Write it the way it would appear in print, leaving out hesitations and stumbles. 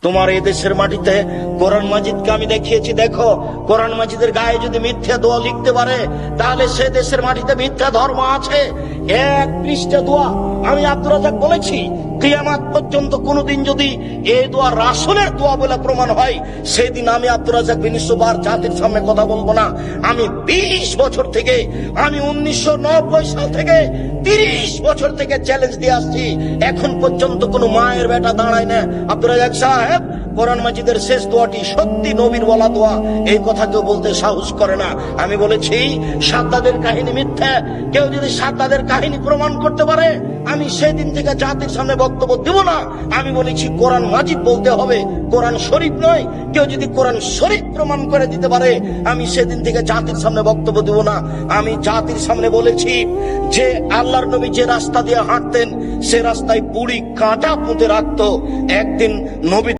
তোমার এই দেশের মাটিতে কোরআন মাজিদকে আমি দেখিয়েছি। দেখো, কোরআন মাজিদের গায়ে যদি মিথ্যা দোয়া লিখতে পারে, তাহলে সে দেশের মাটিতে মিথ্যা ধর্ম আছে। এক পৃষ্ঠা দোয়া আমি আব্দুর রাজ্জাক বলেছি, কিয়ামত পর্যন্ত কোনদিন যদি এই দোয়া রাসূলের দোয়া বলে প্রমাণ হয়, সেদিন আমি আব্দুর রাজ্জাক বিন ইউসুফ আর জাতির সামনে কথা বলবো না। আমি 20 বছর থেকে, আমি 1990 সাল থেকে 30 বছর থেকে চ্যালেঞ্জ দিয়ে আসছি, এখন পর্যন্ত কোন মায়ের বেটা দাঁড়ায় না। আব্দুর রাজ্জাক সাহেব, কোরআন মাজিদের শেষ দোয়াটি সত্যি নবীর বলা দোয়া, এই কথা কেউ বলতে সাহস করে না। আমি বলেছি সাদ্দাদের কাহিনী মিথ্যা। কেউ যদি সাদ্দাদের কাহিনী প্রমাণ করতে পারে, আমি সেদিন থেকে জাতির সামনে বক্তব্য দেব না। আমি বলেছি কোরআন মাজিদ বলতে হবে, কোরআন শরীফ নয়। কেউ যদি কোরআন শরীফ প্রমাণ করে দিতে পারে, আমি সেদিন থেকে জাতির সামনে বক্তব্য দেব না। আমি জাতির সামনে বলেছি যে আল্লাহর নবী যে রাস্তা দিয়ে হাঁটতেন, সে রাস্তায় বুড়ি কাঁটা পুঁতে রাখতো। একদিন নবী